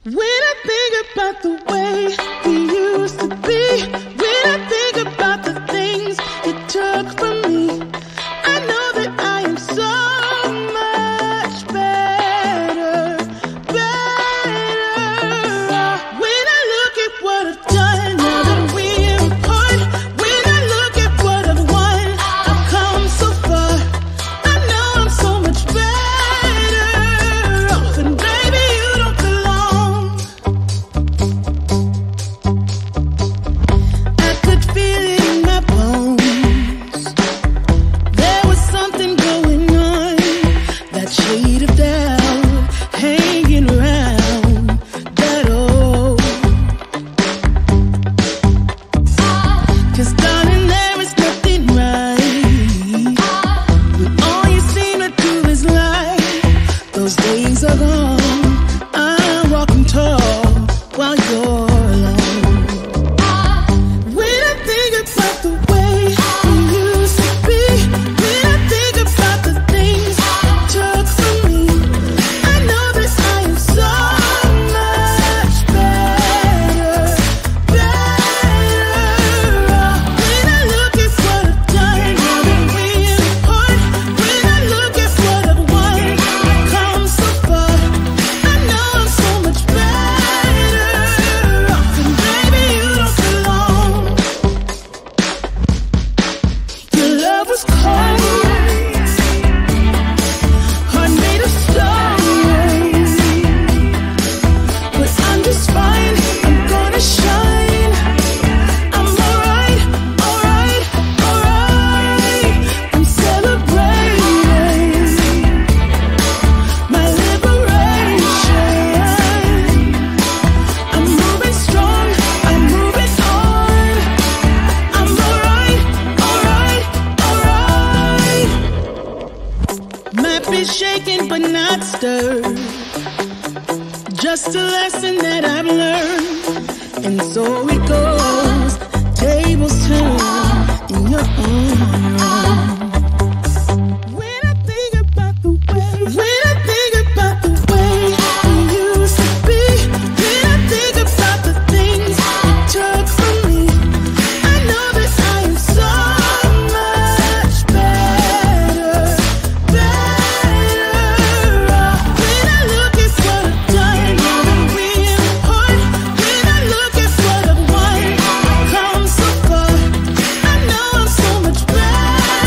When I think about the way we used to be, when I think about the things you took from me, I know that I am so much better, better. When I look at what I've done, now that we're apart, when I look at what I've won, I've come so far. I know I'm so much better off, and baby, you don't belong. I could feel it in my bones. There was something going on, that shade of doubt hanging around that old. 'Cause darling, there is nothing right when all you seem to do is lie. Those days are gone. I'm walking tall while you're alone. When I think about the way we used to be, when I think about the things you took from me, I know that I am so much better, better. When I look at what I've done, now that we're apart, when I look at what I've won, I've come so far. I know I'm so much better off, and baby, you don't belong. Your love was cold, heart made of stone, but I'm just fine. I'm gonna shine. I'm alright, alright, alright. I'm celebrating my liberation. I'm moving strong, I'm moving on. I'm alright, alright, alright. Might be shaken but not stirred. Just a lesson that I've learned. And so it goes. Tables turn and you're on your own. When I think about the way, when I think about the way we used to be, when I think about the things you took from me, I know that I am so much better, better. When I look at what I've done, now that we're apart, when I look at what I've won, I've come so far. I know I'm so much better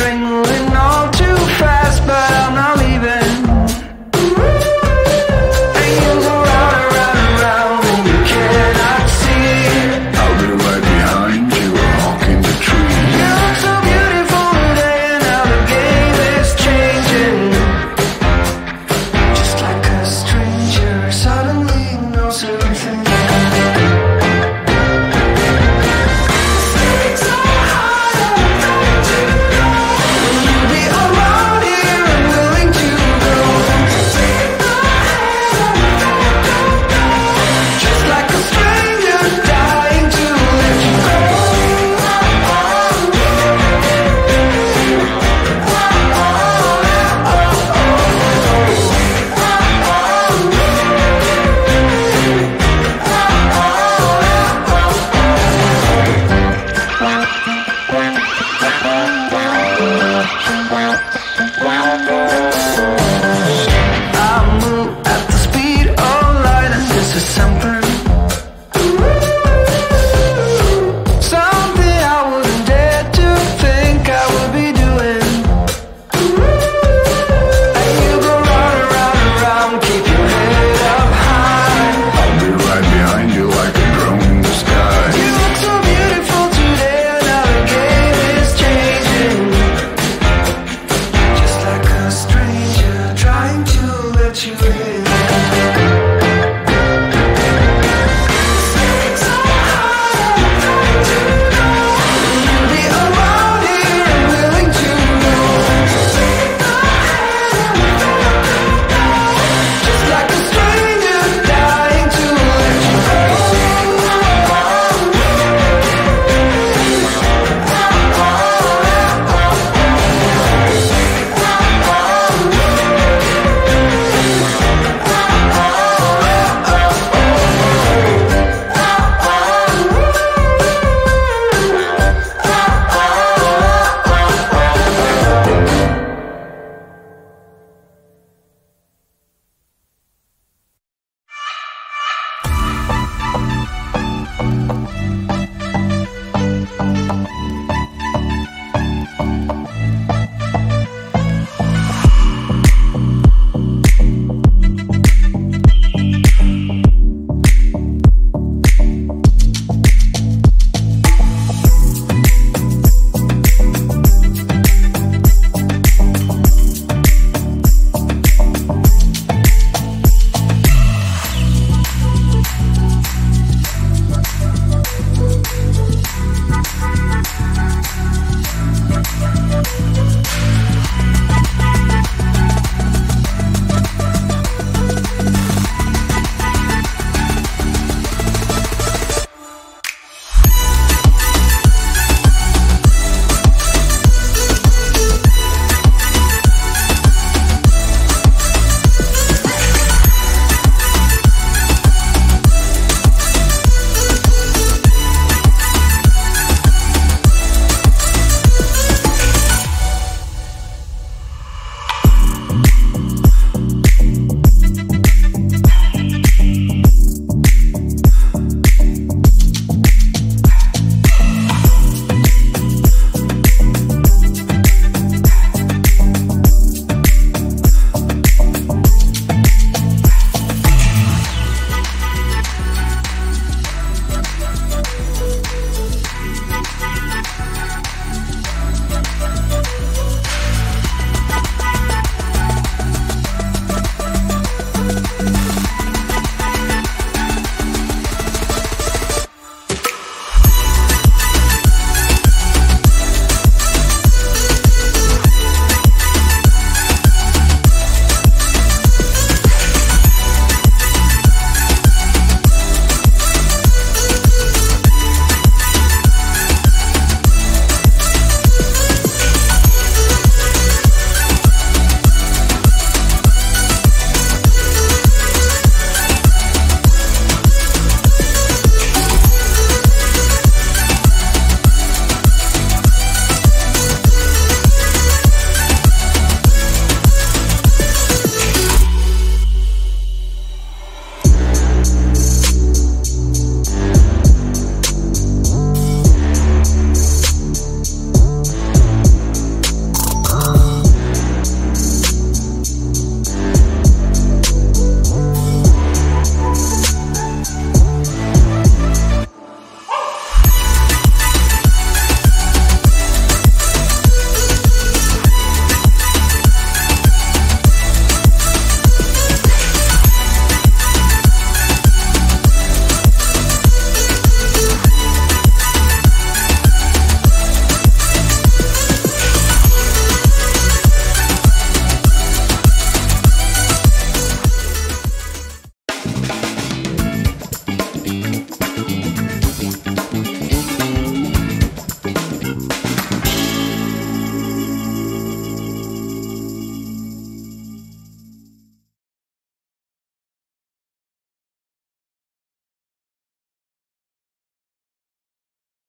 doanh